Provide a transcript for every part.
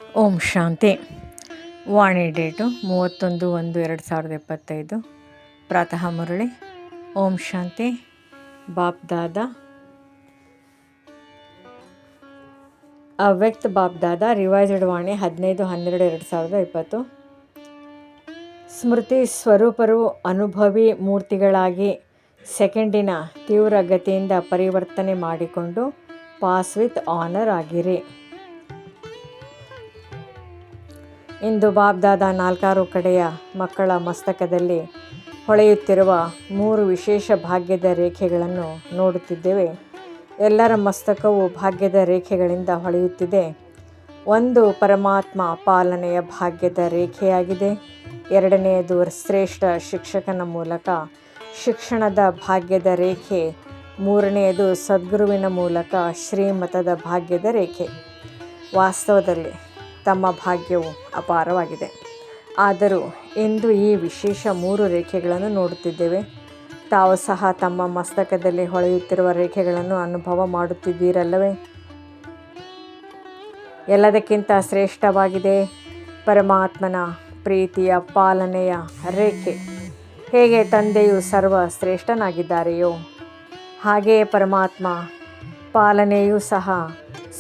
ಓಂ ಶಾಂತಿ. ವಾಣಿ date 31/1/2025. ಪ್ರಾತಃ ಮುರಳಿ. ಓಂ ಶಾಂತಿ. ಬಾಪ್ ದಾದಾ ಅವ್ಯಕ್ತ ಬಾಪ್ ದಾದಾ revised ವಾಣಿ 15/12/2020. ಸ್ಮೃತಿ ಸ್ವರೂಪರು ಅನುಭವಿ ಮೂರ್ತಿಗಳಾಗಿ ಸೆಕೆಂಡಿನ ತೀವ್ರ ಗತಿಯಿಂದ ಪರಿವರ್ತನೆ ಮಾಡಿಕೊಂಡು ಪಾಸ್ ವಿತ್ ಆನರ್ ಆಗಿರಿ. ಇಂದು ಬಾಪ್ ದಾದಾ 4 ಕಡೆಯ ಮಕ್ಕಳ ಮಸ್ತಕದಲ್ಲಿ ಹೊಳೆಯುತ್ತಿರುವ 3 ವಿಶೇಷ ಭಾಗ್ಯದ ರೇಖೆಗಳನ್ನು ನೋಡುತ್ತಿದ್ದೇವೆ. ಎಲ್ಲರ ಮಸ್ತಕವು ಭಾಗ್ಯದ ರೇಖೆಗಳಿಂದ ಹೊಳೆಯುತ್ತಿದೆ. ಒಂದು ಪರಮಾತ್ಮ ಪಾಲನೆಯ ಭಾಗ್ಯದ ರೇಖೆಯಾಗಿದೆ. ಎರಡನೆಯದು ಶ್ರೇಷ್ಠ ಶಿಕ್ಷಕನ ಮೂಲಕ ಶಿಕ್ಷಣದ ಭಾಗ್ಯದ ರೇಖೆ. ಮೂರನೆಯದು ಸದ್ಗುರುವಿನ ಮೂಲಕ ಶ್ರೀಮತದ ಭಾಗ್ಯದ ರೇಖೆ. ವಾಸ್ತವದಲ್ಲಿ ತಮ್ಮ ಭಾಗ್ಯವು ಅಪಾರವಾಗಿದೆ. ಆದರೂ ಇಂದು ಈ ವಿಶೇಷ 3 ರೇಖೆಗಳನ್ನು ನೋಡುತ್ತಿದ್ದೇವೆ. ತಾವು ಸಹ ತಮ್ಮ ಮಸ್ತಕದಲ್ಲಿ ಹೊಳೆಯುತ್ತಿರುವ ರೇಖೆಗಳನ್ನು ಅನುಭವ ಮಾಡುತ್ತಿದ್ದೀರಲ್ಲವೇ? ಎಲ್ಲದಕ್ಕಿಂತ ಶ್ರೇಷ್ಠವಾಗಿದೆ ಪರಮಾತ್ಮನ ಪ್ರೀತಿಯ ಪಾಲನೆಯ ರೇಖೆ. ಹೇಗೆ ತಂದೆಯು ಸರ್ವ ಶ್ರೇಷ್ಠನಾಗಿದ್ದಾರೆಯೋ ಹಾಗೆಯೇ ಪರಮಾತ್ಮ ಪಾಲನೆಯೂ ಸಹ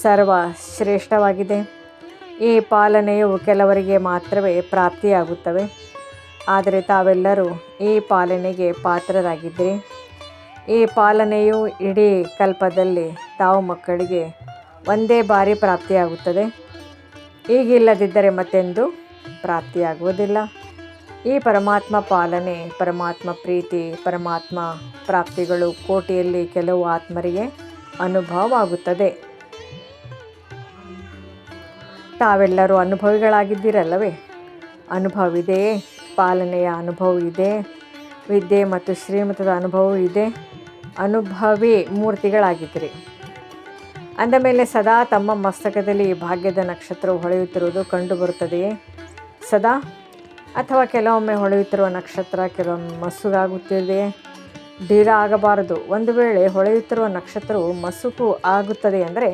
ಸರ್ವ ಶ್ರೇಷ್ಠವಾಗಿದೆ. ಈ ಪಾಲನೆಯು ಕೆಲವರಿಗೆ ಮಾತ್ರವೇ ಪ್ರಾಪ್ತಿಯಾಗುತ್ತವೆ. ಆದರೆ ತಾವೆಲ್ಲರೂ ಈ ಪಾಲನೆಗೆ ಪಾತ್ರರಾಗಿದ್ದೀರಿ. ಈ ಪಾಲನೆಯು ಇಡೀ ಕಲ್ಪದಲ್ಲಿ ತಾವು ಮಕ್ಕಳಿಗೆ ಒಂದೇ ಬಾರಿ ಪ್ರಾಪ್ತಿಯಾಗುತ್ತದೆ. ಈಗಿಲ್ಲದಿದ್ದರೆ ಮತ್ತೆಂದೂ ಪ್ರಾಪ್ತಿಯಾಗುವುದಿಲ್ಲ. ಈ ಪರಮಾತ್ಮ ಪಾಲನೆ, ಪರಮಾತ್ಮ ಪ್ರೀತಿ, ಪರಮಾತ್ಮ ಪ್ರಾಪ್ತಿಗಳು ಕೋಟಿಯಲ್ಲಿ ಕೆಲವು ಆತ್ಮರಿಗೆ ಅನುಭವವಾಗುತ್ತದೆ. ತಾವೆಲ್ಲರೂ ಅನುಭವಿಗಳಾಗಿದ್ದೀರಲ್ಲವೇ? ಅನುಭವವಿದೆಯೇ? ಪಾಲನೆಯ ಅನುಭವವಿದೆ. ವಿದ್ಯೆ ಮತ್ತು ಶ್ರೀಮತದ ಅನುಭವವೂ ಇದೆ. ಅನುಭವಿ ಮೂರ್ತಿಗಳಾಗಿದ್ದೀರಿ. ಅಂದಮೇಲೆ ಸದಾ ತಮ್ಮ ಮಸ್ತಕದಲ್ಲಿ ಈ ಭಾಗ್ಯದ ನಕ್ಷತ್ರವು ಹೊಳೆಯುತ್ತಿರುವುದು ಕಂಡುಬರುತ್ತದೆಯೇ? ಸದಾ, ಅಥವಾ ಕೆಲವೊಮ್ಮೆ ಹೊಳೆಯುತ್ತಿರುವ ನಕ್ಷತ್ರ ಕೆಲವೊಮ್ಮೆ ಮಸುಕಾಗುತ್ತಿದೆಯೇ? ಢೀಲ ಆಗಬಾರದು. ಒಂದು ವೇಳೆ ಹೊಳೆಯುತ್ತಿರುವ ನಕ್ಷತ್ರವು ಮಸುಕು ಆಗುತ್ತದೆ ಅಂದರೆ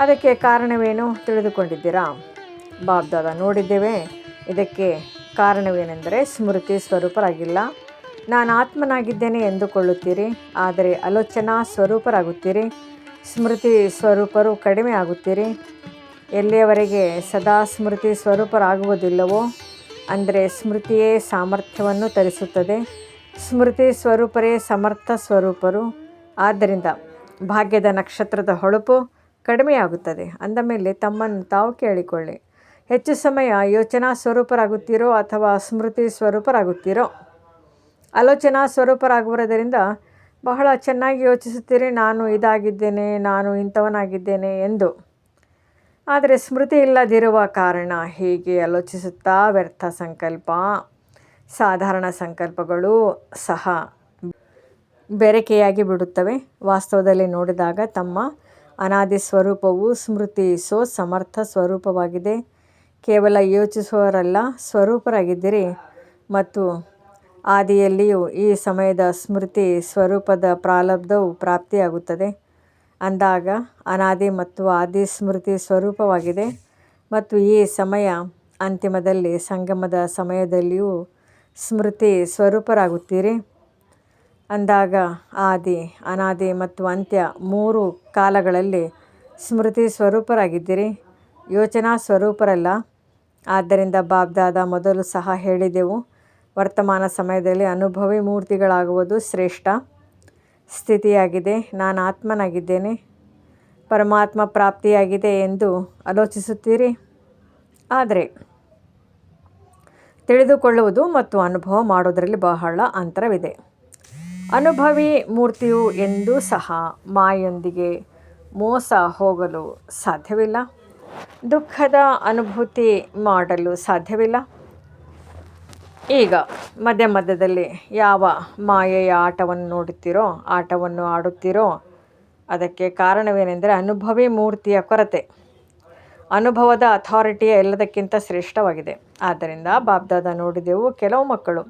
ಅದಕ್ಕೆ ಕಾರಣವೇನು ತಿಳಿದುಕೊಂಡಿದ್ದೀರಾ? ಬಾಪ್ ದಾದಾ ನೋಡಿದ್ದೇವೆ. ಇದಕ್ಕೆ ಕಾರಣವೇನೆಂದರೆ ಸ್ಮೃತಿ ಸ್ವರೂಪರಾಗಿಲ್ಲ. ನಾನು ಆತ್ಮನಾಗಿದ್ದೇನೆ ಎಂದುಕೊಳ್ಳುತ್ತೀರಿ, ಆದರೆ ಆಲೋಚನಾ ಸ್ವರೂಪರಾಗುತ್ತೀರಿ. ಸ್ಮೃತಿ ಸ್ವರೂಪರು ಕಡಿಮೆ ಆಗುತ್ತೀರಿ. ಎಲ್ಲಿಯವರೆಗೆ ಸದಾ ಸ್ಮೃತಿ ಸ್ವರೂಪರಾಗುವುದಿಲ್ಲವೋ ಅಂದರೆ ಸ್ಮೃತಿಯೇ ಸಾಮರ್ಥ್ಯವನ್ನು ತರಿಸುತ್ತದೆ. ಸ್ಮೃತಿ ಸ್ವರೂಪರೇ ಸಮರ್ಥ ಸ್ವರೂಪರು. ಆದ್ದರಿಂದ ಭಾಗ್ಯದ ನಕ್ಷತ್ರದ ಹೊಳಪು ಕಡಿಮೆಯಾಗುತ್ತದೆ. ಅಂದಮೇಲೆ ತಮ್ಮನ್ನು ತಾವು ಕೇಳಿಕೊಳ್ಳಿ, ಹೆಚ್ಚು ಸಮಯ ಯೋಚನಾ ಸ್ವರೂಪರಾಗುತ್ತೀರೋ ಅಥವಾ ಸ್ಮೃತಿ ಸ್ವರೂಪರಾಗುತ್ತೀರೋ? ಆಲೋಚನಾ ಸ್ವರೂಪರಾಗುವುದರಿಂದ ಬಹಳ ಚೆನ್ನಾಗಿ ಯೋಚಿಸುತ್ತೀರಿ, ನಾನು ಇದಾಗಿದ್ದೇನೆ, ನಾನು ಇಂಥವನಾಗಿದ್ದೇನೆ ಎಂದು. ಆದರೆ ಸ್ಮೃತಿ ಇಲ್ಲದಿರುವ ಕಾರಣ ಹೀಗೆ ಆಲೋಚಿಸುತ್ತಾ ವ್ಯರ್ಥ ಸಂಕಲ್ಪ, ಸಾಧಾರಣ ಸಂಕಲ್ಪಗಳೂ ಸಹ ಬೆರಕೆಯಾಗಿ ಬಿಡುತ್ತವೆ. ವಾಸ್ತವದಲ್ಲಿ ನೋಡಿದಾಗ ತಮ್ಮ ಅನಾದಿ ಸ್ವರೂಪವು ಸ್ಮೃತಿ ಸಮರ್ಥ ಸ್ವರೂಪವಾಗಿದೆ. ಕೇವಲ ಯೋಚಿಸುವವರಲ್ಲ, ಸ್ವರೂಪರಾಗಿದ್ದೀರಿ. ಮತ್ತು ಆದಿಯಲ್ಲಿಯೂ ಈ ಸಮಯದ ಸ್ಮೃತಿ ಸ್ವರೂಪದ ಪ್ರಾರಬ್ಧವು ಪ್ರಾಪ್ತಿಯಾಗುತ್ತದೆ. ಅಂದಾಗ ಅನಾದಿ ಮತ್ತು ಆದಿ ಸ್ಮೃತಿ ಸ್ವರೂಪವಾಗಿದೆ. ಮತ್ತು ಈ ಸಮಯ ಅಂತಿಮದಲ್ಲಿ ಸಂಗಮದ ಸಮಯದಲ್ಲಿಯೂ ಸ್ಮೃತಿ ಸ್ವರೂಪರಾಗುತ್ತೀರಿ. ಅಂದಾಗ ಆದಿ, ಅನಾದಿ ಮತ್ತು ಅಂತ್ಯ 3 ಕಾಲಗಳಲ್ಲಿ ಸ್ಮೃತಿ ಸ್ವರೂಪರಾಗಿದ್ದೀರಿ, ಯೋಚನಾ ಸ್ವರೂಪರಲ್ಲ. ಆದ್ದರಿಂದ ಬಾಪ್ ದಾದಾ ಮೊದಲು ಸಹ ಹೇಳಿದೆವು, ವರ್ತಮಾನ ಸಮಯದಲ್ಲಿ ಅನುಭವಿ ಮೂರ್ತಿಗಳಾಗುವುದು ಶ್ರೇಷ್ಠ ಸ್ಥಿತಿಯಾಗಿದೆ. ನಾನು ಆತ್ಮನಾಗಿದ್ದೇನೆ, ಪರಮಾತ್ಮ ಪ್ರಾಪ್ತಿಯಾಗಿದೆ ಎಂದು ಆಲೋಚಿಸುತ್ತೀರಿ. ಆದರೆ ತಿಳಿದುಕೊಳ್ಳುವುದು ಮತ್ತು ಅನುಭವ ಮಾಡುವುದರಲ್ಲಿ ಬಹಳ ಅಂತರವಿದೆ. ಅನುಭವಿ ಮೂರ್ತಿಯು ಎಂದೂ ಸಹ ಮಾಯೆಯೊಂದಿಗೆ ಮೋಸ ಹೋಗಲು ಸಾಧ್ಯವಿಲ್ಲ. ದುಃಖದ ಅನುಭೂತಿ ಮಾಡಲು ಸಾಧ್ಯವಿಲ್ಲ. ಈಗ ಮಧ್ಯದಲ್ಲಿ ಯಾವ ಮಾಯೆಯ ಆಟವನ್ನು ನೋಡುತ್ತೀರೋ, ಆಟವನ್ನು ಆಡುತ್ತೀರೋ, ಅದಕ್ಕೆ ಕಾರಣವೇನೆಂದರೆ ಅನುಭವಿ ಮೂರ್ತಿಯ ಕೊರತೆ. ಅನುಭವದ ಅಥಾರಿಟಿಯ ಎಲ್ಲದಕ್ಕಿಂತ ಶ್ರೇಷ್ಠವಾಗಿದೆ. ಆದ್ದರಿಂದ ಬಾಪ್ ದಾದಾ ನೋಡಿದೆವು, ಕೆಲವು ಮಕ್ಕಳು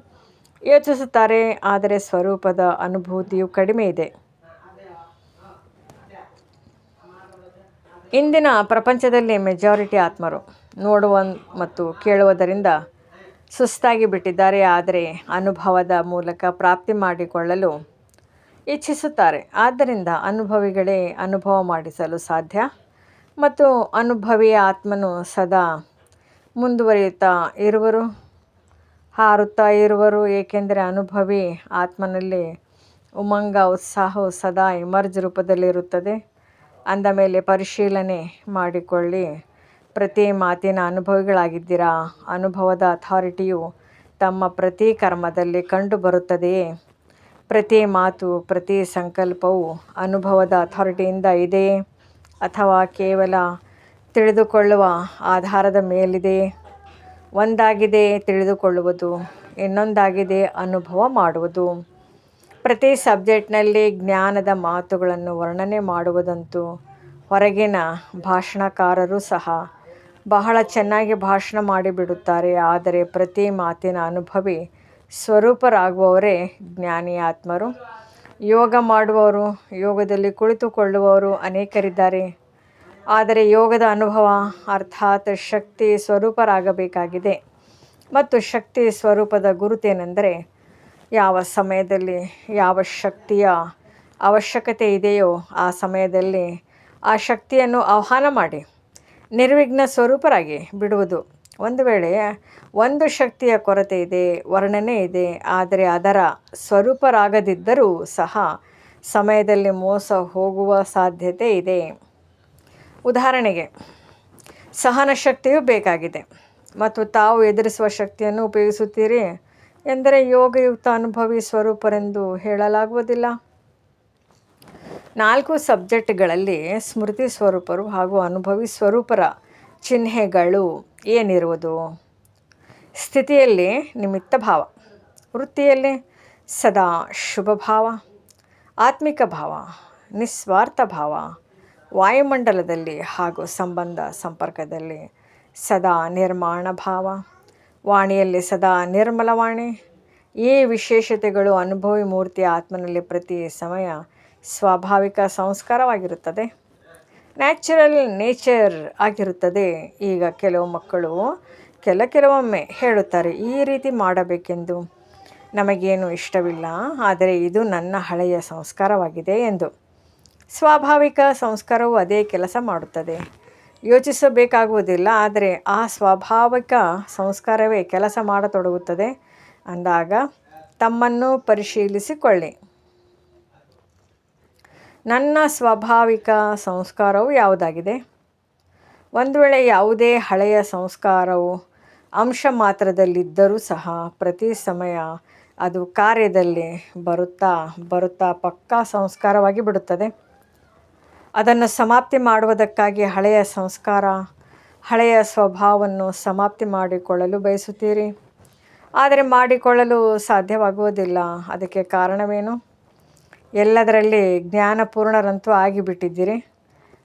ಯೋಚಿಸುತ್ತಾರೆ, ಆದರೆ ಸ್ವರೂಪದ ಅನುಭೂತಿಯು ಕಡಿಮೆ ಇದೆ. ಇಂದಿನ ಪ್ರಪಂಚದಲ್ಲಿ ಮೆಜಾರಿಟಿ ಆತ್ಮರು ನೋಡುವ ಮತ್ತು ಕೇಳುವುದರಿಂದ ಸುಸ್ತಾಗಿ ಬಿಟ್ಟಿದ್ದಾರೆ. ಆದರೆ ಅನುಭವದ ಮೂಲಕ ಪ್ರಾಪ್ತಿ ಮಾಡಿಕೊಳ್ಳಲು ಇಚ್ಛಿಸುತ್ತಾರೆ. ಆದ್ದರಿಂದ ಅನುಭವಿಗಳೇ ಅನುಭವ ಮಾಡಿಸಲು ಸಾಧ್ಯ ಮತ್ತು ಅನುಭವಿಯ ಆತ್ಮನು ಸದಾ ಮುಂದುವರಿಯುತ್ತಾ ಇರುವರು, ಹಾರುತ್ತಾ ಇರುವರು. ಏಕೆಂದರೆ ಅನುಭವಿ ಆತ್ಮನಲ್ಲಿ ಉಮಂಗ ಉತ್ಸಾಹವು ಸದಾ ಎಮರ್ಜ್ ರೂಪದಲ್ಲಿರುತ್ತದೆ. ಅಂದ ಮೇಲೆ ಪರಿಶೀಲನೆ ಮಾಡಿಕೊಳ್ಳಿ, ಪ್ರತಿ ಮಾತಿನ ಅನುಭವಿಗಳಾಗಿದ್ದೀರಾ? ಅನುಭವದ ಅಥಾರಿಟಿಯು ತಮ್ಮ ಪ್ರತಿ ಕರ್ಮದಲ್ಲಿ ಕಂಡುಬರುತ್ತದೆಯೇ? ಪ್ರತಿ ಮಾತು, ಪ್ರತಿ ಸಂಕಲ್ಪವು ಅನುಭವದ ಅಥಾರಿಟಿಯಿಂದ ಇದೆಯೇ ಅಥವಾ ಕೇವಲ ತಿಳಿದುಕೊಳ್ಳುವ ಆಧಾರದ ಮೇಲಿದೆಯೇ? ಒಂದಾಗಿದೆ ತಿಳಿದುಕೊಳ್ಳುವುದು, ಇನ್ನೊಂದಾಗಿದೆ ಅನುಭವ ಮಾಡುವುದು. ಪ್ರತಿ ಸಬ್ಜೆಕ್ಟ್ನಲ್ಲಿ ಜ್ಞಾನದ ಮಾತುಗಳನ್ನು ವರ್ಣನೆ ಮಾಡುವುದಂತೂ ಹೊರಗಿನ ಭಾಷಣಕಾರರು ಸಹ ಬಹಳ ಚೆನ್ನಾಗಿ ಭಾಷಣ ಮಾಡಿಬಿಡುತ್ತಾರೆ. ಆದರೆ ಪ್ರತಿ ಮಾತಿನ ಅನುಭವಿ ಸ್ವರೂಪರಾಗುವವರೇ ಜ್ಞಾನಿ ಆತ್ಮರು. ಯೋಗ ಮಾಡುವವರು, ಯೋಗದಲ್ಲಿ ಕುಳಿತುಕೊಳ್ಳುವವರು ಅನೇಕರಿದ್ದಾರೆ. ಆದರೆ ಯೋಗದ ಅನುಭವ ಅರ್ಥಾತ್ ಶಕ್ತಿ ಸ್ವರೂಪರಾಗಬೇಕಾಗಿದೆ. ಮತ್ತು ಶಕ್ತಿ ಸ್ವರೂಪದ ಗುರುತೇನೆಂದರೆ ಯಾವ ಸಮಯದಲ್ಲಿ ಯಾವ ಶಕ್ತಿಯ ಅವಶ್ಯಕತೆ ಇದೆಯೋ ಆ ಸಮಯದಲ್ಲಿ ಆ ಶಕ್ತಿಯನ್ನು ಆಹ್ವಾನ ಮಾಡಿ ನಿರ್ವಿಘ್ನ ಸ್ವರೂಪರಾಗಿ ಬಿಡುವುದು. ಒಂದು ವೇಳೆ ಒಂದು ಶಕ್ತಿಯ ಕೊರತೆ ಇದೆ, ವರ್ಣನೆ ಇದೆ, ಆದರೆ ಅದರ ಸ್ವರೂಪರಾಗದಿದ್ದರೂ ಸಹ ಸಮಯದಲ್ಲಿ ಮೋಸ ಹೋಗುವ ಸಾಧ್ಯತೆ ಇದೆ. ಉದಾಹರಣೆಗೆ, ಸಹನ ಶಕ್ತಿಯು ಬೇಕಾಗಿದೆ ಮತ್ತು ತಾವು ಎದುರಿಸುವ ಶಕ್ತಿಯನ್ನು ಉಪಯೋಗಿಸುತ್ತೀರಿ ಎಂದರೆ ಯೋಗಯುಕ್ತ ಅನುಭವಿ ಸ್ವರೂಪರೆಂದು ಹೇಳಲಾಗುವುದಿಲ್ಲ. 4 ಸಬ್ಜೆಕ್ಟ್ಗಳಲ್ಲಿ ಸ್ಮೃತಿ ಸ್ವರೂಪರು ಹಾಗೂ ಅನುಭವಿ ಸ್ವರೂಪರ ಚಿಹ್ನೆಗಳು ಏನಿರುವುದು? ಸ್ಥಿತಿಯಲ್ಲಿ ನಿಮಿತ್ತ ಭಾವ, ವೃತ್ತಿಯಲ್ಲಿ ಸದಾ ಶುಭ ಭಾವ, ಆತ್ಮಿಕ ಭಾವ, ನಿಸ್ವಾರ್ಥ ಭಾವ, ವಾಯುಮಂಡಲದಲ್ಲಿ ಹಾಗೂ ಸಂಬಂಧ ಸಂಪರ್ಕದಲ್ಲಿ ಸದಾ ನಿರ್ಮಾಣ ಭಾವ, ವಾಣಿಯಲ್ಲಿ ಸದಾ ನಿರ್ಮಲ ವಾಣಿ. ಈ ವಿಶೇಷತೆಗಳು ಅನುಭವಿ ಮೂರ್ತಿಯ ಆತ್ಮನಲ್ಲಿ ಪ್ರತಿ ಸಮಯ ಸ್ವಾಭಾವಿಕ ಸಂಸ್ಕಾರವಾಗಿರುತ್ತದೆ, ನ್ಯಾಚುರಲ್ ನೇಚರ್ ಆಗಿರುತ್ತದೆ. ಈಗ ಕೆಲವು ಮಕ್ಕಳು ಕೆಲವೊಮ್ಮೆ ಹೇಳುತ್ತಾರೆ, ಈ ರೀತಿ ಮಾಡಬೇಕೆಂದು ನಮಗೇನು ಇಷ್ಟವಿಲ್ಲ, ಆದರೆ ಇದು ನನ್ನ ಹಳೆಯ ಸಂಸ್ಕಾರವಾಗಿದೆ ಎಂದು. ಸ್ವಾಭಾವಿಕ ಸಂಸ್ಕಾರವು ಅದೇ ಕೆಲಸ ಮಾಡುತ್ತದೆ, ಯೋಚಿಸಬೇಕಾಗುವುದಿಲ್ಲ. ಆದರೆ ಆ ಸ್ವಾಭಾವಿಕ ಸಂಸ್ಕಾರವೇ ಕೆಲಸ ಮಾಡತೊಡಗುತ್ತದೆ. ಅಂದಾಗ ತಮ್ಮನ್ನು ಪರಿಶೀಲಿಸಿಕೊಳ್ಳಿ, ನನ್ನ ಸ್ವಾಭಾವಿಕ ಸಂಸ್ಕಾರವು ಯಾವುದಾಗಿದೆ? ಒಂದು ವೇಳೆ ಯಾವುದೇ ಹಳೆಯ ಸಂಸ್ಕಾರವು ಅಂಶ ಮಾತ್ರದಲ್ಲಿದ್ದರೂ ಸಹ ಪ್ರತಿ ಸಮಯ ಅದು ಕಾರ್ಯದಲ್ಲಿ ಬರುತ್ತಾ ಪಕ್ಕಾ ಸಂಸ್ಕಾರವಾಗಿ ಬಿಡುತ್ತದೆ. ಅದನ್ನು ಸಮಾಪ್ತಿ ಮಾಡುವುದಕ್ಕಾಗಿ ಹಳೆಯ ಸಂಸ್ಕಾರ, ಹಳೆಯ ಸ್ವಭಾವವನ್ನು ಸಮಾಪ್ತಿ ಮಾಡಿಕೊಳ್ಳಲು ಬಯಸುತ್ತೀರಿ. ಆದರೆ ಮಾಡಿಕೊಳ್ಳಲು ಸಾಧ್ಯವಾಗುವುದಿಲ್ಲ. ಅದಕ್ಕೆ ಕಾರಣವೇನು? ಎಲ್ಲದರಲ್ಲಿ ಜ್ಞಾನಪೂರ್ಣರಂತೂ ಆಗಿಬಿಟ್ಟಿದ್ದೀರಿ.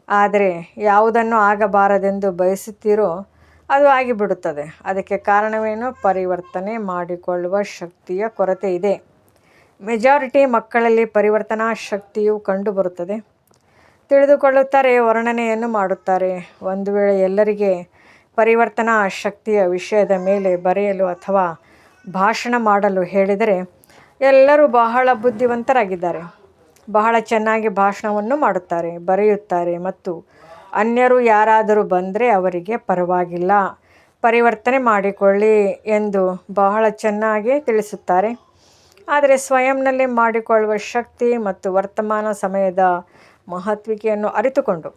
ಆದರೆ ಯಾವುದನ್ನು ಆಗಬಾರದೆಂದು ಬಯಸುತ್ತೀರೋ ಅದು ಆಗಿಬಿಡುತ್ತದೆ. ಅದಕ್ಕೆ ಕಾರಣವೇನು? ಪರಿವರ್ತನೆ ಮಾಡಿಕೊಳ್ಳುವ ಶಕ್ತಿಯ ಕೊರತೆ ಇದೆ. ಮೆಜಾರಿಟಿ ಮಕ್ಕಳಲ್ಲಿ ಪರಿವರ್ತನಾ ಶಕ್ತಿಯು ಕಂಡುಬರುತ್ತದೆ. ತಿಳಿದುಕೊಳ್ಳುತ್ತಾರೆ, ವರ್ಣನೆಯನ್ನು ಮಾಡುತ್ತಾರೆ. ಒಂದು ವೇಳೆ ಎಲ್ಲರಿಗೆ ಪರಿವರ್ತನಾ ಶಕ್ತಿಯ ವಿಷಯದ ಮೇಲೆ ಬರೆಯಲು ಅಥವಾ ಭಾಷಣ ಮಾಡಲು ಹೇಳಿದರೆ ಎಲ್ಲರೂ ಬಹಳ ಬುದ್ಧಿವಂತರಾಗಿದ್ದಾರೆ, ಬಹಳ ಚೆನ್ನಾಗಿ ಭಾಷಣವನ್ನು ಮಾಡುತ್ತಾರೆ, ಬರೆಯುತ್ತಾರೆ ಮತ್ತು ಅನ್ಯರು ಯಾರಾದರೂ ಬಂದರೆ ಅವರಿಗೆ ಪರವಾಗಿಲ್ಲ, ಪರಿವರ್ತನೆ ಮಾಡಿಕೊಳ್ಳಿ ಎಂದು ಬಹಳ ಚೆನ್ನಾಗಿ ತಿಳಿಸುತ್ತಾರೆ. ಆದರೆ ಸ್ವಯಂನಲ್ಲಿ ಮಾಡಿಕೊಳ್ಳುವ ಶಕ್ತಿ ಮತ್ತು ವರ್ತಮಾನ ಸಮಯದ ಮಹತ್ವಿಕೆಯನ್ನು ಅರಿತುಕೊಂಡು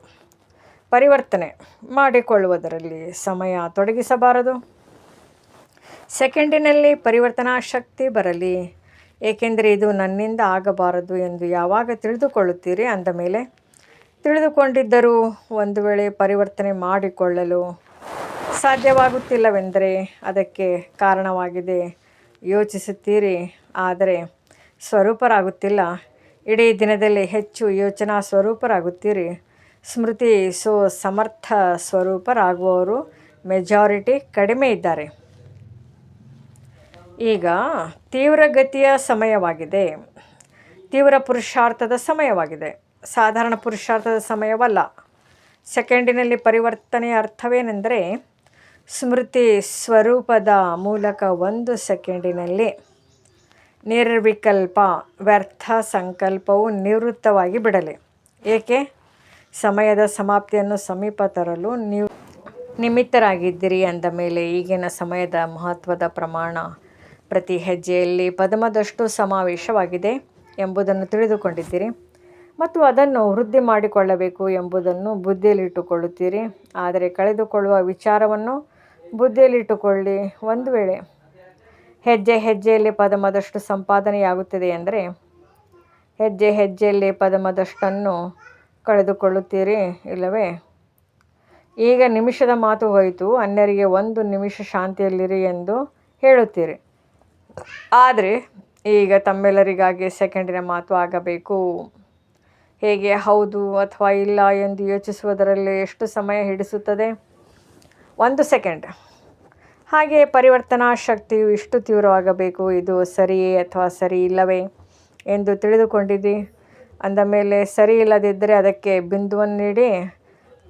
ಪರಿವರ್ತನೆ ಮಾಡಿಕೊಳ್ಳುವುದರಲ್ಲಿ ಸಮಯ ತೊಡಗಿಸಬಾರದು. ಸೆಕೆಂಡಿನಲ್ಲಿ ಪರಿವರ್ತನಾ ಶಕ್ತಿ ಬರಲಿ, ಏಕೆಂದರೆ ಇದು ನನ್ನಿಂದ ಆಗಬಾರದು ಎಂದು ಯಾವಾಗ ತಿಳಿದುಕೊಳ್ಳುತ್ತೀರಿ, ಅಂದ ಮೇಲೆ ತಿಳಿದುಕೊಂಡಿದ್ದರೂ ಒಂದು ವೇಳೆ ಪರಿವರ್ತನೆ ಮಾಡಿಕೊಳ್ಳಲು ಸಾಧ್ಯವಾಗುತ್ತಿಲ್ಲವೆಂದರೆ ಅದಕ್ಕೆ ಕಾರಣವಾಗಿದೆ. ಯೋಚಿಸುತ್ತೀರಿ ಆದರೆ ಸ್ವರೂಪರಾಗುತ್ತಿಲ್ಲ. ಇಡೀ ದಿನದಲ್ಲಿ ಹೆಚ್ಚು ಯೋಚನಾ ಸ್ವರೂಪರಾಗುತ್ತೀರಿ. ಸ್ಮೃತಿ ಸಮರ್ಥ ಸ್ವರೂಪರಾಗುವವರು ಮೆಜಾರಿಟಿ ಕಡಿಮೆ ಇದ್ದಾರೆ. ಈಗ ತೀವ್ರಗತಿಯ ಸಮಯವಾಗಿದೆ, ತೀವ್ರ ಪುರುಷಾರ್ಥದ ಸಮಯವಾಗಿದೆ, ಸಾಧಾರಣ ಪುರುಷಾರ್ಥದ ಸಮಯವಲ್ಲ. ಸೆಕೆಂಡಿನಲ್ಲಿ ಪರಿವರ್ತನೆಯ ಅರ್ಥವೇನೆಂದರೆ ಸ್ಮೃತಿ ಸ್ವರೂಪದ ಮೂಲಕ 1 ಸೆಕೆಂಡಿನಲ್ಲಿ ನಿರ್ವಿಕಲ್ಪ ವ್ಯರ್ಥ ಸಂಕಲ್ಪವು ನಿವೃತ್ತವಾಗಿ ಬಿಡಲಿ. ಏಕೆ? ಸಮಯದ ಸಮಾಪ್ತಿಯನ್ನು ಸಮೀಪ ತರಲು ನೀವು ನಿಮಿತ್ತರಾಗಿದ್ದೀರಿ ಅಂದ ಮೇಲೆ ಈಗಿನ ಸಮಯದ ಮಹತ್ವದ ಪ್ರಮಾಣ ಪ್ರತಿ ಹೆಜ್ಜೆಯಲ್ಲಿ ಪದಮದಷ್ಟು ಸಮಾವೇಶವಾಗಿದೆ ಎಂಬುದನ್ನು ತಿಳಿದುಕೊಂಡಿದ್ದೀರಿ ಮತ್ತು ಅದನ್ನು ವೃದ್ಧಿ ಮಾಡಿಕೊಳ್ಳಬೇಕು ಎಂಬುದನ್ನು ಬುದ್ಧಿಯಲ್ಲಿಟ್ಟುಕೊಳ್ಳುತ್ತೀರಿ. ಆದರೆ ಕಳೆದುಕೊಳ್ಳುವ ವಿಚಾರವನ್ನು ಬುದ್ಧಿಯಲ್ಲಿಟ್ಟುಕೊಳ್ಳಿ. ಒಂದು ವೇಳೆ ಹೆಜ್ಜೆ ಹೆಜ್ಜೆಯಲ್ಲಿ ಪದಮದಷ್ಟು ಸಂಪಾದನೆಯಾಗುತ್ತದೆ ಎಂದರೆ ಹೆಜ್ಜೆ ಹೆಜ್ಜೆಯಲ್ಲಿ ಪದಮದಷ್ಟನ್ನು ಕಳೆದುಕೊಳ್ಳುತ್ತೀರಿ ಇಲ್ಲವೇ? ಈಗ ನಿಮಿಷದ ಮಾತು ಹೋಯಿತು, ಅನ್ಯರಿಗೆ 1 ನಿಮಿಷ ಶಾಂತಿಯಲ್ಲಿರಿ ಎಂದು ಹೇಳುತ್ತೀರಿ. ಆದರೆ ಈಗ ತಮ್ಮೆಲ್ಲರಿಗಾಗಿ ಸೆಕೆಂಡಿನ ಮಾತು ಆಗಬೇಕು. ಹೇಗೆ? ಹೌದು ಅಥವಾ ಇಲ್ಲ ಎಂದು ಯೋಚಿಸುವುದರಲ್ಲಿ ಎಷ್ಟು ಸಮಯ ಹಿಡಿಸುತ್ತದೆ? 1 ಸೆಕೆಂಡ್. ಹಾಗೆಯೇ ಪರಿವರ್ತನಾ ಶಕ್ತಿಯು ಇಷ್ಟು ತೀವ್ರವಾಗಬೇಕು. ಇದು ಸರಿಯೇ ಅಥವಾ ಸರಿ ಇಲ್ಲವೇ ಎಂದು ತಿಳಿದುಕೊಂಡಿದ್ದಿ ಅಂದ ಮೇಲೆ ಸರಿ ಇಲ್ಲದಿದ್ದರೆ ಅದಕ್ಕೆ ಬಿಂದುವನ್ನು ನೀಡಿ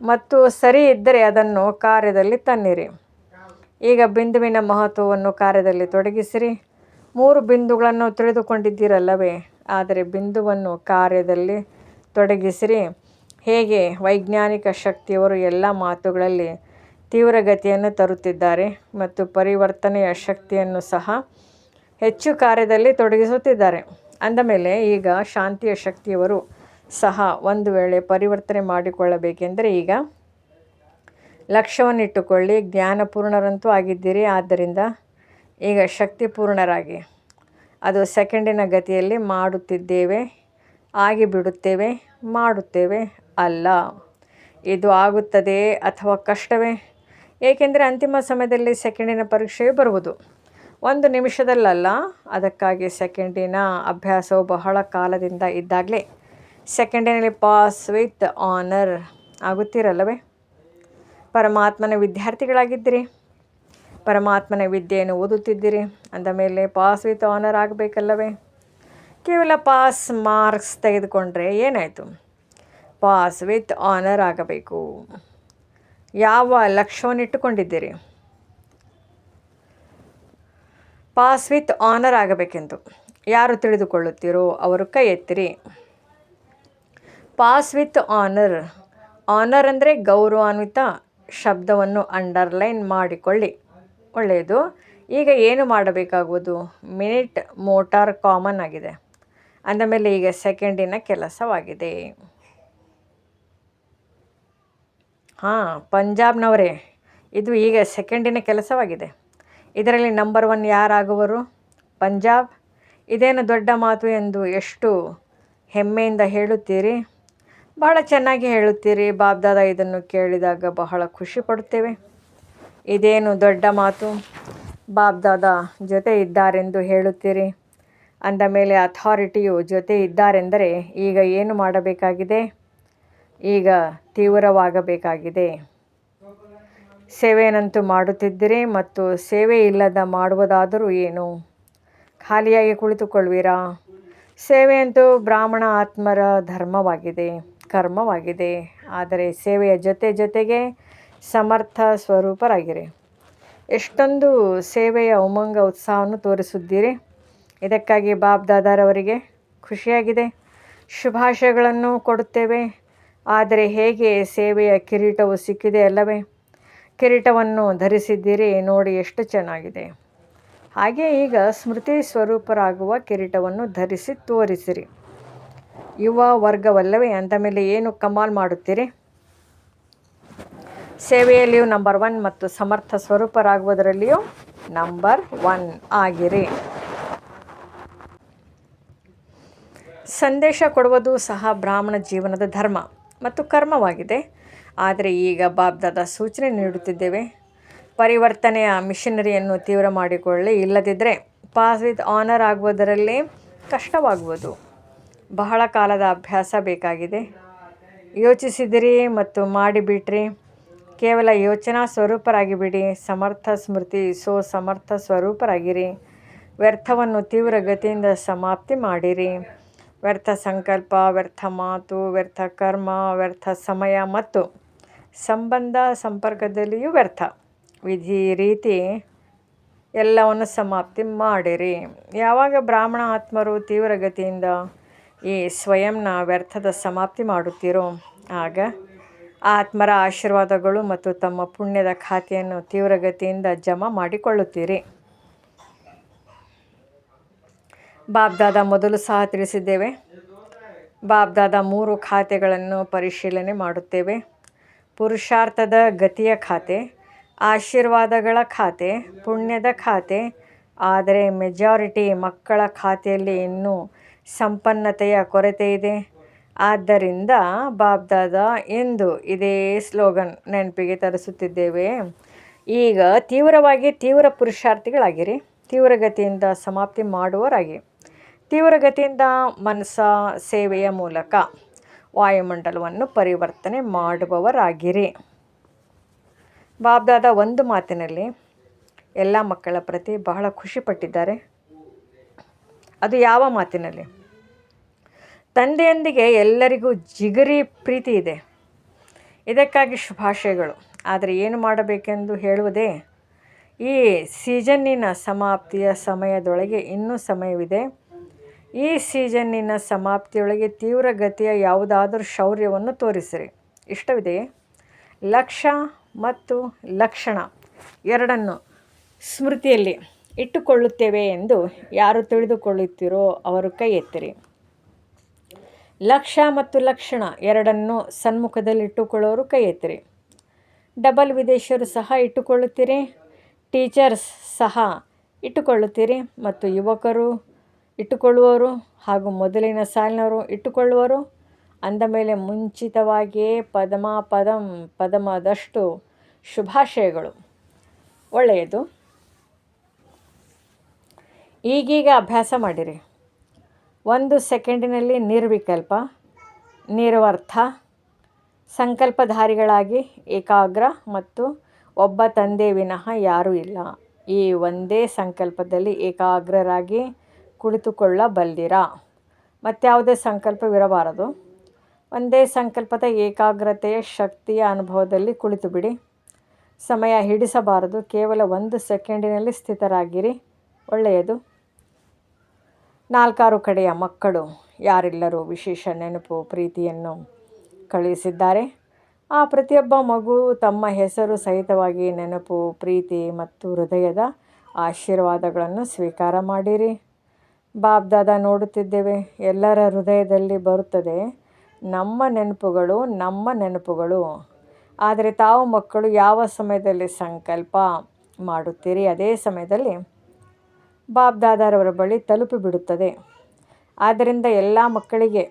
ಮತ್ತು ಸರಿ ಇದ್ದರೆ ಅದನ್ನು ಕಾರ್ಯದಲ್ಲಿ ತನ್ನಿರಿ. ಈಗ ಬಿಂದುವಿನ ಮಹತ್ವವನ್ನು ಕಾರ್ಯದಲ್ಲಿ ತೊಡಗಿಸಿರಿ. 3 ಬಿಂದುಗಳನ್ನು ತಿಳಿದುಕೊಂಡಿದ್ದೀರಲ್ಲವೇ? ಆದರೆ ಬಿಂದುವನ್ನು ಕಾರ್ಯದಲ್ಲಿ ತೊಡಗಿಸಿರಿ. ಹೇಗೆ? ವೈಜ್ಞಾನಿಕ ಶಕ್ತಿಯವರು ಎಲ್ಲ ಮಾತುಗಳಲ್ಲಿ ತೀವ್ರಗತಿಯನ್ನು ತರುತ್ತಿದ್ದಾರೆ ಮತ್ತು ಪರಿವರ್ತನೆಯ ಶಕ್ತಿಯನ್ನು ಸಹ ಹೆಚ್ಚು ಕಾರ್ಯದಲ್ಲಿ ತೊಡಗಿಸುತ್ತಿದ್ದಾರೆ. ಅಂದಮೇಲೆ ಈಗ ಶಾಂತಿಯ ಶಕ್ತಿಯವರು ಸಹ ಒಂದು ವೇಳೆ ಪರಿವರ್ತನೆ ಮಾಡಿಕೊಳ್ಳಬೇಕೆಂದರೆ ಈಗ ಲಕ್ಷ್ಯವನ್ನಿಟ್ಟುಕೊಳ್ಳಿ. ಜ್ಞಾನಪೂರ್ಣರಂತೂ ಆಗಿದ್ದೀರಿ, ಆದ್ದರಿಂದ ಈಗ ಶಕ್ತಿಪೂರ್ಣರಾಗಿ. ಅದು ಸೆಕೆಂಡಿನ ಗತಿಯಲ್ಲಿ ಮಾಡುತ್ತಿದ್ದೇವೆ, ಆಗಿಬಿಡುತ್ತೇವೆ, ಮಾಡುತ್ತೇವೆ ಅಲ್ಲ. ಇದು ಆಗುತ್ತದೆ ಅಥವಾ ಕಷ್ಟವೇ? ಏಕೆಂದರೆ ಅಂತಿಮ ಸಮಯದಲ್ಲಿ ಸೆಕೆಂಡಿನ ಪರೀಕ್ಷೆಯು ಬರುವುದು 1 ನಿಮಿಷದಲ್ಲಲ್ಲ. ಅದಕ್ಕಾಗಿ ಸೆಕೆಂಡಿನ ಅಭ್ಯಾಸವು ಬಹಳ ಕಾಲದಿಂದ ಇದ್ದಾಗಲೇ ಸೆಕೆಂಡಿನಲ್ಲಿ ಪಾಸ್ ವಿತ್ ಆನರ್ ಆಗುತ್ತೀರಲ್ಲವೇ? ಪರಮಾತ್ಮನ ವಿದ್ಯಾರ್ಥಿಗಳಾಗಿದ್ದೀರಿ, ಪರಮಾತ್ಮನ ವಿದ್ಯೆಯನ್ನು ಓದುತ್ತಿದ್ದೀರಿ ಅಂದ ಮೇಲೆ ಪಾಸ್ ವಿತ್ ಆನರ್ ಆಗಬೇಕಲ್ಲವೇ? ಕೇವಲ ಪಾಸ್ ಮಾರ್ಕ್ಸ್ ತೆಗೆದುಕೊಂಡ್ರೆ ಏನಾಯಿತು? ಪಾಸ್ ವಿತ್ ಆನರ್ ಆಗಬೇಕು. ಯಾವ ಲಕ್ಷ್ಯವನ್ನು ಇಟ್ಟುಕೊಂಡಿದ್ದೀರಿ? ಪಾಸ್ ವಿತ್ ಆನರ್ ಆಗಬೇಕೆಂದು ಯಾರು ತಿಳಿದುಕೊಳ್ಳುತ್ತೀರೋ ಅವರು ಕೈ ಎತ್ತಿರಿ. Pass with honour. ಆನರ್ ಅಂದರೆ ಗೌರವಾನ್ವಿತ ಶಬ್ದವನ್ನು ಅಂಡರ್ಲೈನ್ ಮಾಡಿಕೊಳ್ಳಿ. ಒಳ್ಳೆಯದು. ಈಗ ಏನು ಮಾಡಬೇಕಾಗುವುದು? ಮಿನಿಟ್ ಮೋಟಾರ್ ಕಾಮನ್ ಆಗಿದೆ ಅಂದಮೇಲೆ ಈಗ ಸೆಕೆಂಡಿನ ಕೆಲಸವಾಗಿದೆ. ಪಂಜಾಬ್ನವರೇ, ಇದು ಈಗ ಸೆಕೆಂಡಿನ ಕೆಲಸವಾಗಿದೆ. ಇದರಲ್ಲಿ ನಂಬರ್ 1 ಯಾರಾಗುವರು? ಪಂಜಾಬ್. ಇದೇನು ದೊಡ್ಡ ಮಾತು ಎಂದು ಎಷ್ಟು ಹೆಮ್ಮೆಯಿಂದ ಹೇಳುತ್ತೀರಿ. ಬಹಳ ಚೆನ್ನಾಗಿ ಹೇಳುತ್ತೀರಿ. ಬಾಬ್ದಾದ ಇದನ್ನು ಕೇಳಿದಾಗ ಬಹಳ ಖುಷಿ ಪಡುತ್ತೇವೆ. ಇದೇನು ದೊಡ್ಡ ಮಾತು, ಬಾಬ್ದಾದ ಜೊತೆ ಇದ್ದಾರೆಂದು ಹೇಳುತ್ತೀರಿ ಅಂದ ಮೇಲೆ ಅಥಾರಿಟಿಯು ಜೊತೆ ಇದ್ದಾರೆಂದರೆ ಈಗ ಏನು ಮಾಡಬೇಕಾಗಿದೆ? ಈಗ ತೀವ್ರವಾಗಬೇಕಾಗಿದೆ. ಸೇವೆಯನ್ನಂತೂ ಮಾಡುತ್ತಿದ್ದೀರಿ ಮತ್ತು ಸೇವೆ ಇಲ್ಲದ ಮಾಡುವುದಾದರೂ ಏನು? ಖಾಲಿಯಾಗಿ ಕುಳಿತುಕೊಳ್ಳುವಿರಾ? ಸೇವೆಯಂತೂ ಬ್ರಾಹ್ಮಣ ಆತ್ಮರ ಧರ್ಮವಾಗಿದೆ, ಕರ್ಮವಾಗಿದೆ. ಆದರೆ ಸೇವೆಯ ಜೊತೆಗೆ ಸಮರ್ಥ ಸ್ವರೂಪರಾಗಿರಿ. ಎಷ್ಟೊಂದು ಸೇವೆಯ ಉಮಂಗ ಉತ್ಸಾಹವನ್ನು ತೋರಿಸಿದ್ದೀರಿ. ಇದಕ್ಕಾಗಿ ಬಾಬ್ದಾದಾರವರಿಗೆ ಖುಷಿಯಾಗಿದೆ. ಶುಭಾಶಯಗಳನ್ನು ಕೊಡುತ್ತೇವೆ. ಆದರೆ ಹೇಗೆ? ಸೇವೆಯ ಕಿರೀಟವು ಸಿಕ್ಕಿದೆ ಅಲ್ಲವೇ? ಕಿರೀಟವನ್ನು ಧರಿಸಿದ್ದೀರಿ, ನೋಡಿ ಎಷ್ಟು ಚೆನ್ನಾಗಿದೆ. ಹಾಗೆ ಈಗ ಸ್ಮೃತಿ ಸ್ವರೂಪರಾಗುವ ಕಿರೀಟವನ್ನು ಧರಿಸಿ ತೋರಿಸಿರಿ. ಯುವ ವರ್ಗವಲ್ಲವೇ? ಅಂದ ಮೇಲೆ ಏನು ಕಮಾಲ್ ಮಾಡುತ್ತೀರಿ? ಸೇವೆಯಲ್ಲಿಯೂ ನಂಬರ್ 1 ಮತ್ತು ಸಮರ್ಥ ಸ್ವರೂಪರಾಗುವುದರಲ್ಲಿಯೂ ನಂಬರ್ 1 ಆಗಿರಿ. ಸಂದೇಶ ಕೊಡುವುದು ಸಹ ಬ್ರಾಹ್ಮಣ ಜೀವನದ ಧರ್ಮ ಮತ್ತು ಕರ್ಮವಾಗಿದೆ. ಆದರೆ ಈಗ ಬಾಬ್ದಾದ ಸೂಚನೆ ನೀಡುತ್ತಿದ್ದೇವೆ, ಪರಿವರ್ತನೆಯ ಮಿಷನರಿಯನ್ನು ತೀವ್ರ ಮಾಡಿಕೊಳ್ಳಿ. ಇಲ್ಲದಿದ್ದರೆ ಪಾಸ್ ವಿತ್ ಆನರ್ ಆಗುವುದರಲ್ಲಿ ಕಷ್ಟವಾಗುವುದು. ಬಹಳ ಕಾಲದ ಅಭ್ಯಾಸ ಬೇಕಾಗಿದೆ. ಯೋಚಿಸಿದಿರಿ ಮತ್ತು ಮಾಡಿಬಿಟ್ರಿ. ಕೇವಲ ಯೋಚನಾ ಸ್ವರೂಪರಾಗಿಬಿಡಿ. ಸಮರ್ಥ ಸ್ಮೃತಿ ಸಮರ್ಥ ಸ್ವರೂಪರಾಗಿರಿ. ವ್ಯರ್ಥವನ್ನು ತೀವ್ರ ಗತಿಯಿಂದ ಸಮಾಪ್ತಿ ಮಾಡಿರಿ. ವ್ಯರ್ಥ ಸಂಕಲ್ಪ, ವ್ಯರ್ಥ ಮಾತು, ವ್ಯರ್ಥ ಕರ್ಮ, ವ್ಯರ್ಥ ಸಮಯ ಮತ್ತು ಸಂಬಂಧ ಸಂಪರ್ಕದಲ್ಲಿಯೂ ವ್ಯರ್ಥ. ವಿಧಿ ರೀತಿ ಎಲ್ಲವನ್ನು ಸಮಾಪ್ತಿ ಮಾಡಿರಿ. ಯಾವಾಗ ಬ್ರಾಹ್ಮಣ ಆತ್ಮರು ತೀವ್ರಗತಿಯಿಂದ ಈ ಸ್ವಯಂನ ವ್ಯರ್ಥದ ಸಮಾಪ್ತಿ ಮಾಡುತ್ತೀರೋ ಆಗ ಆತ್ಮರ ಆಶೀರ್ವಾದಗಳು ಮತ್ತು ತಮ್ಮ ಪುಣ್ಯದ ಖಾತೆಯನ್ನು ತೀವ್ರಗತಿಯಿಂದ ಜಮಾ ಮಾಡಿಕೊಳ್ಳುತ್ತೀರಿ. ಬಾಬ್ದಾದ ಮೊದಲು ಸಹ ತಿಳಿಸಿದ್ದೇವೆ. ಬಾಬ್ದಾದ 3 ಖಾತೆಗಳನ್ನು ಪರಿಶೀಲನೆ ಮಾಡುತ್ತೇವೆ. ಪುರುಷಾರ್ಥದ ಗತಿಯ ಖಾತೆ, ಆಶೀರ್ವಾದಗಳ ಖಾತೆ, ಪುಣ್ಯದ ಖಾತೆ. ಆದರೆ ಮೆಜಾರಿಟಿ ಮಕ್ಕಳ ಖಾತೆಯಲ್ಲಿ ಇನ್ನೂ ಸಂಪನ್ನತೆಯ ಕೊರತೆ ಇದೆ. ಆದ್ದರಿಂದ ಬಾಬ್ದಾದ ಎಂದು ಇದೇ ಸ್ಲೋಗನ್ ನೆನಪಿಗೆ ತರಿಸುತ್ತಿದ್ದೇವೆ. ಈಗ ತೀವ್ರವಾಗಿ ತೀವ್ರ ಪುರುಷಾರ್ಥಿಗಳಾಗಿರಿ. ತೀವ್ರಗತಿಯಿಂದ ಸಮಾಪ್ತಿ ಮಾಡುವವರಾಗಿ ತೀವ್ರಗತಿಯಿಂದ ಮನಸ ಸೇವೆಯ ಮೂಲಕ ವಾಯುಮಂಡಲವನ್ನು ಪರಿವರ್ತನೆ ಮಾಡುವವರಾಗಿರಿ. ಬಾಬ್ದಾದ ಒಂದು ಮಾತಿನಲ್ಲಿ ಎಲ್ಲ ಮಕ್ಕಳ ಪ್ರತಿ ಬಹಳ ಖುಷಿಪಟ್ಟಿದ್ದಾರೆ. ಅದು ಯಾವ ಮಾತಿನಲ್ಲಿ? ತಂದೆಯೊಂದಿಗೆ ಎಲ್ಲರಿಗೂ ಜಿಗರಿ ಪ್ರೀತಿ ಇದೆ. ಇದಕ್ಕಾಗಿ ಶುಭಾಶಯಗಳು. ಆದರೆ ಏನು ಮಾಡಬೇಕೆಂದು ಹೇಳುವುದೇ? ಈ ಸೀಸನ್ನಿನ ಸಮಾಪ್ತಿಯ ಸಮಯದೊಳಗೆ ಇನ್ನೂ ಸಮಯವಿದೆ. ಈ ಸೀಸನ್ನಿನ ಸಮಾಪ್ತಿಯೊಳಗೆ ತೀವ್ರಗತಿಯ ಯಾವುದಾದರೂ ಶೌರ್ಯವನ್ನು ತೋರಿಸಿರಿ. ಇಷ್ಟವಿದೆಯೇ? ಲಕ್ಷ್ಯ ಮತ್ತು ಲಕ್ಷಣ ಎರಡನ್ನು ಸ್ಮೃತಿಯಲ್ಲಿ ಇಟ್ಟುಕೊಳ್ಳುತ್ತೇವೆ ಎಂದು ಯಾರು ತಿಳಿದುಕೊಳ್ಳುತ್ತೀರೋ ಅವರು ಕೈ ಎತ್ತಿರಿ. ಲಕ್ಷ್ಯ ಮತ್ತು ಲಕ್ಷಣ ಎರಡನ್ನು ಸನ್ಮುಖದಲ್ಲಿಟ್ಟುಕೊಳ್ಳೋರು ಕೈ ಎತ್ತಿರಿ. ಡಬಲ್ ವಿದೇಶಿಯರು ಸಹ ಇಟ್ಟುಕೊಳ್ಳುತ್ತೀರಿ, ಟೀಚರ್ಸ್ ಸಹ ಇಟ್ಟುಕೊಳ್ಳುತ್ತೀರಿ ಮತ್ತು ಯುವಕರು ಇಟ್ಟುಕೊಳ್ಳುವವರು ಹಾಗೂ ಮೊದಲಿನ ಸಾಲಿನವರು ಇಟ್ಟುಕೊಳ್ಳುವರು. ಅಂದ ಮೇಲೆ ಮುಂಚಿತವಾಗಿಯೇ ಪದಮದಷ್ಟು ಶುಭಾಶಯಗಳು. ಒಳ್ಳೆಯದು. ಈಗೀಗ ಅಭ್ಯಾಸ ಮಾಡಿರಿ. 1 ಸೆಕೆಂಡಿನಲ್ಲಿ ನಿರ್ವಿಕಲ್ಪ, ನಿರ್ವರ್ಥ ಸಂಕಲ್ಪಧಾರಿಗಳಾಗಿ ಏಕಾಗ್ರ ಮತ್ತು ಒಬ್ಬ ತಂದೆ ವಿನಃ ಯಾರೂ ಇಲ್ಲ. ಈ ಒಂದೇ ಸಂಕಲ್ಪದಲ್ಲಿ ಏಕಾಗ್ರರಾಗಿ ಕುಳಿತುಕೊಳ್ಳಬಲ್ಲಿರಾ? ಮತ್ಯಾವುದೇ ಸಂಕಲ್ಪವಿರಬಾರದು. ಒಂದೇ ಸಂಕಲ್ಪದ ಏಕಾಗ್ರತೆಯ ಶಕ್ತಿಯ ಅನುಭವದಲ್ಲಿ ಕುಳಿತುಬಿಡಿ. ಸಮಯ ಹಿಡಿಸಬಾರದು. ಕೇವಲ 1 ಸೆಕೆಂಡಿನಲ್ಲಿ ಸ್ಥಿತರಾಗಿರಿ. ಒಳ್ಳೆಯದು. 4 ಕಡೆಯ ಮಕ್ಕಳು ಯಾರೆಲ್ಲರೂ ವಿಶೇಷ ನೆನಪು ಪ್ರೀತಿಯನ್ನು ಕಳುಹಿಸಿದ್ದಾರೆ, ಆ ಪ್ರತಿಯೊಬ್ಬ ಮಗು ತಮ್ಮ ಹೆಸರು ಸಹಿತವಾಗಿ ನೆನಪು ಪ್ರೀತಿ ಮತ್ತು ಹೃದಯದ ಆಶೀರ್ವಾದಗಳನ್ನು ಸ್ವೀಕಾರ ಮಾಡಿರಿ. ಬಾಬ್ದಾದ ನೋಡುತ್ತಿದ್ದೇವೆ. ಎಲ್ಲರ ಹೃದಯದಲ್ಲಿ ಬರುತ್ತದೆ ನಮ್ಮ ನೆನಪುಗಳು, ನಮ್ಮ ನೆನಪುಗಳು. ಆದರೆ ತಾವು ಮಕ್ಕಳು ಯಾವ ಸಮಯದಲ್ಲಿ ಸಂಕಲ್ಪ ಮಾಡುತ್ತೀರಿ ಅದೇ ಸಮಯದಲ್ಲಿ ಬಾಬ್ದಾದರವರ ಬಳಿ ತಲುಪಿಬಿಡುತ್ತದೆ. ಆದ್ದರಿಂದ ಎಲ್ಲ ಮಕ್ಕಳಿಗೆ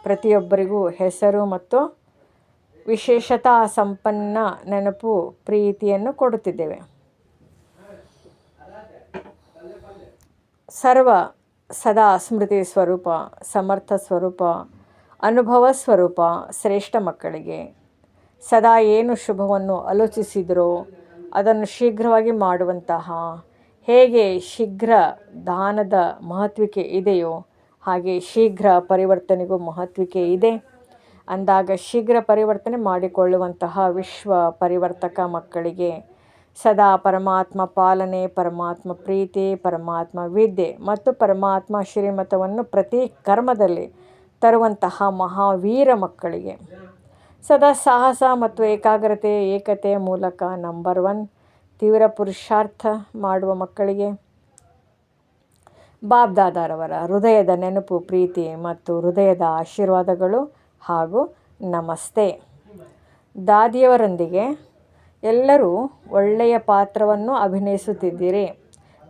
ಪ್ರತಿಯೊಬ್ಬರಿಗೂ ಹೆಸರು ಮತ್ತು ವಿಶೇಷತಾ ಸಂಪನ್ನ ನೆನಪು ಪ್ರೀತಿಯನ್ನು ಕೊಡುತ್ತಿದ್ದೇವೆ. ಸರ್ವ ಸದಾ ಸ್ಮೃತಿ ಸ್ವರೂಪ, ಸಮರ್ಥ ಸ್ವರೂಪ, ಅನುಭವ ಸ್ವರೂಪ ಶ್ರೇಷ್ಠ ಮಕ್ಕಳಿಗೆ ಸದಾ ಏನು ಶುಭವನ್ನು ಆಲೋಚಿಸಿದರೋ ಅದನ್ನು ಶೀಘ್ರವಾಗಿ ಮಾಡುವಂತಹ, ಹೇಗೆ ಶೀಘ್ರ ದಾನದ ಮಹತ್ವಿಕೆ ಇದೆಯೋ ಹಾಗೆ ಶೀಘ್ರ ಪರಿವರ್ತನೆಗೂ ಮಹತ್ವಿಕೆ ಇದೆ. ಅಂದಾಗ ಶೀಘ್ರ ಪರಿವರ್ತನೆ ಮಾಡಿಕೊಳ್ಳುವಂತಹ ವಿಶ್ವ ಪರಿವರ್ತಕ ಮಕ್ಕಳಿಗೆ ಸದಾ ಪರಮಾತ್ಮ ಪಾಲನೆ, ಪರಮಾತ್ಮ ಪ್ರೀತಿ, ಪರಮಾತ್ಮ ವಿದ್ಯೆ ಮತ್ತು ಪರಮಾತ್ಮ ಶ್ರೀಮತವನ್ನು ಪ್ರತಿ ಕರ್ಮದಲ್ಲಿ ತರುವಂತಹ ಮಹಾವೀರ ಮಕ್ಕಳಿಗೆ ಸದಾ ಸಾಹಸ ಮತ್ತು ಏಕಾಗ್ರತೆ, ಏಕತೆಯ ಮೂಲಕ ನಂಬರ್ 1 ತೀವ್ರ ಪುರುಷಾರ್ಥ ಮಾಡುವ ಮಕ್ಕಳಿಗೆ ಬಾಬ್ದಾದರವರ ಹೃದಯದ ನೆನಪು ಪ್ರೀತಿ ಮತ್ತು ಹೃದಯದ ಆಶೀರ್ವಾದಗಳು ಹಾಗೂ ನಮಸ್ತೆ. ದಾದಿಯವರೊಂದಿಗೆ ಎಲ್ಲರೂ ಒಳ್ಳೆಯ ಪಾತ್ರವನ್ನು ಅಭಿನಯಿಸುತ್ತಿದ್ದೀರಿ.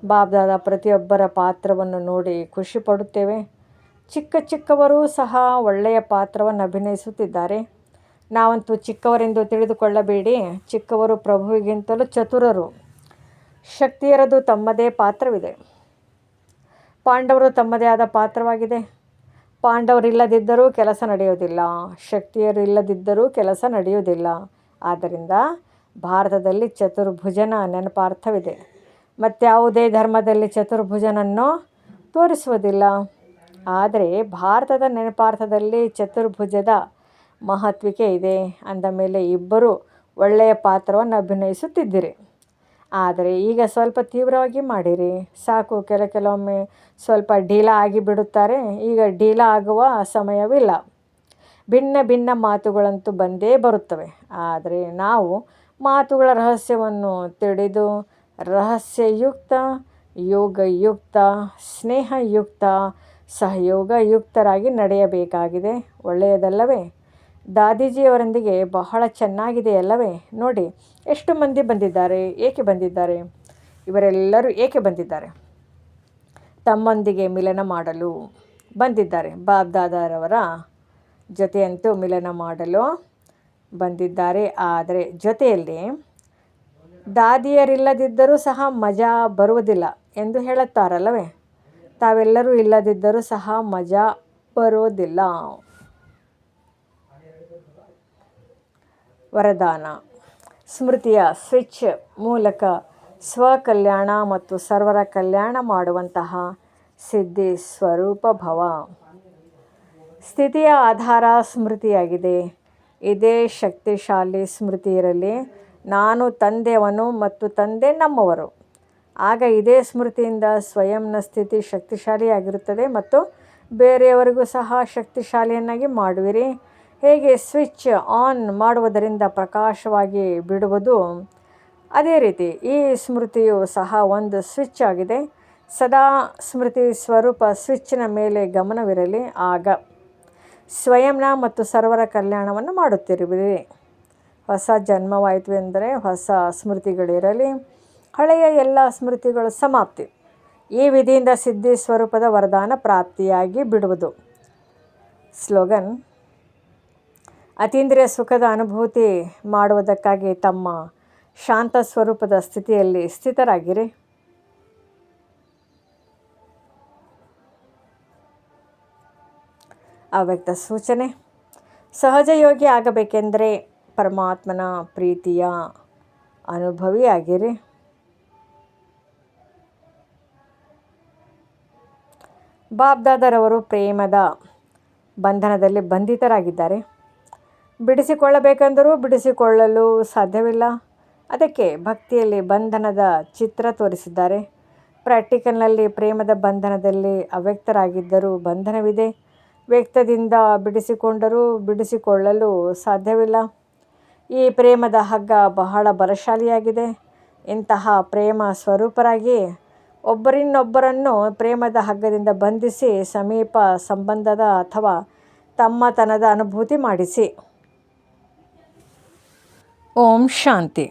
ಬಾಬ್ದಾದ ಪ್ರತಿಯೊಬ್ಬರ ಪಾತ್ರವನ್ನು ನೋಡಿ ಖುಷಿ ಪಡುತ್ತೇವೆ. ಚಿಕ್ಕವರೂ ಸಹ ಒಳ್ಳೆಯ ಪಾತ್ರವನ್ನು ಅಭಿನಯಿಸುತ್ತಿದ್ದಾರೆ. ನಾವಂತೂ ಚಿಕ್ಕವರೆಂದು ತಿಳಿದುಕೊಳ್ಳಬೇಡಿ. ಚಿಕ್ಕವರು ಪ್ರಭುವಿಗಿಂತಲೂ ಚತುರರು. ಶಕ್ತಿಯರದು ತಮ್ಮದೇ ಪಾತ್ರವಿದೆ. ಪಾಂಡವರು ತಮ್ಮದೇ ಆದ ಪಾತ್ರವಾಗಿದೆ. ಪಾಂಡವರಿಲ್ಲದಿದ್ದರೂ ಕೆಲಸ ನಡೆಯುವುದಿಲ್ಲ, ಶಕ್ತಿಯರು ಇಲ್ಲದಿದ್ದರೂ ಕೆಲಸ ನಡೆಯುವುದಿಲ್ಲ. ಆದ್ದರಿಂದ ಭಾರತದಲ್ಲಿ ಚತುರ್ಭುಜನ ನೆನಪಾರ್ಥವಿದೆ. ಮತ್ಯಾವುದೇ ಧರ್ಮದಲ್ಲಿ ಚತುರ್ಭುಜನನ್ನು ತೋರಿಸುವುದಿಲ್ಲ. ಆದರೆ ಭಾರತದ ನೆನಪಾರ್ಥದಲ್ಲಿ ಚತುರ್ಭುಜದ ಮಹತ್ವಿಕೆ ಇದೆ ಅಂದ ಮೇಲೆ ಇಬ್ಬರು ಒಳ್ಳೆಯ ಪಾತ್ರವನ್ನು ಅಭಿನಯಿಸುತ್ತಿದ್ದಿರಿ. ಆದರೆ ಈಗ ಸ್ವಲ್ಪ ತೀವ್ರವಾಗಿ ಮಾಡಿರಿ. ಸಾಕು, ಕೆಲವೊಮ್ಮೆ ಸ್ವಲ್ಪ ಢೀಲ ಆಗಿಬಿಡುತ್ತಾರೆ. ಈಗ ಢೀಲ ಆಗುವ ಸಮಯವಿಲ್ಲ. ಭಿನ್ನ ಭಿನ್ನ ಮಾತುಗಳಂತೂ ಬಂದೇ ಬರುತ್ತವೆ. ಆದರೆ ನಾವು ಮಾತುಗಳ ರಹಸ್ಯವನ್ನು ತಿಳಿದು ರಹಸ್ಯಯುಕ್ತ, ಯೋಗಯುಕ್ತ, ಸ್ನೇಹಯುಕ್ತ, ಸಹಯೋಗಯುಕ್ತರಾಗಿ ನಡೆಯಬೇಕಾಗಿದೆ. ಒಳ್ಳೆಯದಲ್ಲವೇ? ದಾದೀಜಿಯವರೊಂದಿಗೆ ಬಹಳ ಚೆನ್ನಾಗಿದೆಯಲ್ಲವೇ? ನೋಡಿ, ಎಷ್ಟು ಮಂದಿ ಬಂದಿದ್ದಾರೆ. ಏಕೆ ಬಂದಿದ್ದಾರೆ? ಇವರೆಲ್ಲರೂ ಏಕೆ ಬಂದಿದ್ದಾರೆ? ತಮ್ಮೊಂದಿಗೆ ಮಿಲನ ಮಾಡಲು ಬಂದಿದ್ದಾರೆ. ಬಾಬ್ದಾದಾರವರ ಜೊತೆಯಂತೂ ಮಿಲನ ಮಾಡಲು ಬಂದಿದ್ದಾರೆ. ಆದರೆ ಜೊತೆಯಲ್ಲಿ ದಾದಿಯರಿಲ್ಲದಿದ್ದರೂ ಸಹ ಮಜಾ ಬರುವುದಿಲ್ಲ ಎಂದು ಹೇಳುತ್ತಾರಲ್ಲವೇ? ತಾವೆಲ್ಲರೂ ಇಲ್ಲದಿದ್ದರೂ ಸಹ ಮಜಾ ಬರೋದಿಲ್ಲ. ವರದಾನ. ಸ್ಮೃತಿಯ ಸ್ವಿಚ್ ಮೂಲಕ ಸ್ವಕಲ್ಯಾಣ ಮತ್ತು ಸರ್ವರ ಕಲ್ಯಾಣ ಮಾಡುವಂತಹ ಸಿದ್ಧಿ ಸ್ವರೂಪ ಭವ. ಸ್ಥಿತಿಯ ಆಧಾರ ಸ್ಮೃತಿಯಾಗಿದೆ. ಇದೇ ಶಕ್ತಿಶಾಲಿ ಸ್ಮೃತಿ ಇರಲಿ. ನಾನು ತಂದೆಯವನು ಮತ್ತು ತಂದೆ ನಮ್ಮವರು. ಆಗ ಇದೇ ಸ್ಮೃತಿಯಿಂದ ಸ್ವಯಂನ ಸ್ಥಿತಿ ಶಕ್ತಿಶಾಲಿಯಾಗಿರುತ್ತದೆ ಮತ್ತು ಬೇರೆಯವರಿಗೂ ಸಹ ಶಕ್ತಿಶಾಲಿಯನ್ನಾಗಿ ಮಾಡುವಿರಿ. ಹೇಗೆ ಸ್ವಿಚ್ ಆನ್ ಮಾಡುವುದರಿಂದ ಪ್ರಕಾಶವಾಗಿ ಬಿಡುವುದು, ಅದೇ ರೀತಿ ಈ ಸ್ಮೃತಿಯು ಸಹ ಒಂದು ಸ್ವಿಚ್ ಆಗಿದೆ. ಸದಾ ಸ್ಮೃತಿ ಸ್ವರೂಪ ಸ್ವಿಚ್ನ ಮೇಲೆ ಗಮನವಿರಲಿ. ಆಗ ಸ್ವಯಂನ ಮತ್ತು ಸರ್ವರ ಕಲ್ಯಾಣವನ್ನು ಮಾಡುತ್ತಿರುವಿರಿ. ಹೊಸ ಜನ್ಮವಾಯಿತು ಎಂದರೆ ಹೊಸ ಸ್ಮೃತಿಗಳಿರಲಿ. ಹಳೆಯ ಎಲ್ಲ ಸ್ಮೃತಿಗಳು ಸಮಾಪ್ತಿ. ಈ ವಿಧಿಯಿಂದ ಸಿದ್ಧಿ ಸ್ವರೂಪದ ವರದಾನ ಪ್ರಾಪ್ತಿಯಾಗಿ ಬಿಡುವುದು. ಸ್ಲೋಗನ್. ಅತೀಂದ್ರಿಯ ಸುಖದ ಅನುಭೂತಿ ಮಾಡುವುದಕ್ಕಾಗಿ ತಮ್ಮ ಶಾಂತ ಸ್ವರೂಪದ ಸ್ಥಿತಿಯಲ್ಲಿ ಸ್ಥಿತರಾಗಿರಿ. ಅವ್ಯಕ್ತ ಸೂಚನೆ. ಸಹಜ ಯೋಗಿ ಆಗಬೇಕೆಂದರೆ ಪರಮಾತ್ಮನ ಪ್ರೀತಿಯ ಅನುಭವಿಯಾಗಿರಿ. ಬಾಬ್ದಾದರವರು ಪ್ರೇಮದ ಬಂಧನದಲ್ಲಿ ಬಂಧಿತರಾಗಿದ್ದಾರೆ. ಬಿಡಿಸಿಕೊಳ್ಳಬೇಕೆಂದರೂ ಬಿಡಿಸಿಕೊಳ್ಳಲು ಸಾಧ್ಯವಿಲ್ಲ. ಅದಕ್ಕೆ ಭಕ್ತಿಯಲ್ಲಿ ಬಂಧನದ ಚಿತ್ರ ತೋರಿಸಿದ್ದಾರೆ. ಪ್ರಾಕ್ಟಿಕಲ್ನಲ್ಲಿ ಪ್ರೇಮದ ಬಂಧನದಲ್ಲಿ ಅವ್ಯಕ್ತರಾಗಿದ್ದರೂ ಬಂಧನವಿದೆ. ವ್ಯಕ್ತದಿಂದ ಬಿಡಿಸಿಕೊಂಡರೂ ಬಿಡಿಸಿಕೊಳ್ಳಲು ಸಾಧ್ಯವಿಲ್ಲ. ಈ ಪ್ರೇಮದ ಹಗ್ಗ ಬಹಳ ಬಲಶಾಲಿಯಾಗಿದೆ. ಇಂತಹ ಪ್ರೇಮ ಸ್ವರೂಪರಾಗಿ ಒಬ್ಬರಿನ್ನೊಬ್ಬರನ್ನು ಪ್ರೇಮದ ಹಗ್ಗದಿಂದ ಬಂಧಿಸಿ ಸಮೀಪ ಸಂಬಂಧದ ಅಥವಾ ತಮ್ಮತನದ ಅನುಭೂತಿ ಮಾಡಿಸಿ. ಓಂ ಶಾಂತಿ.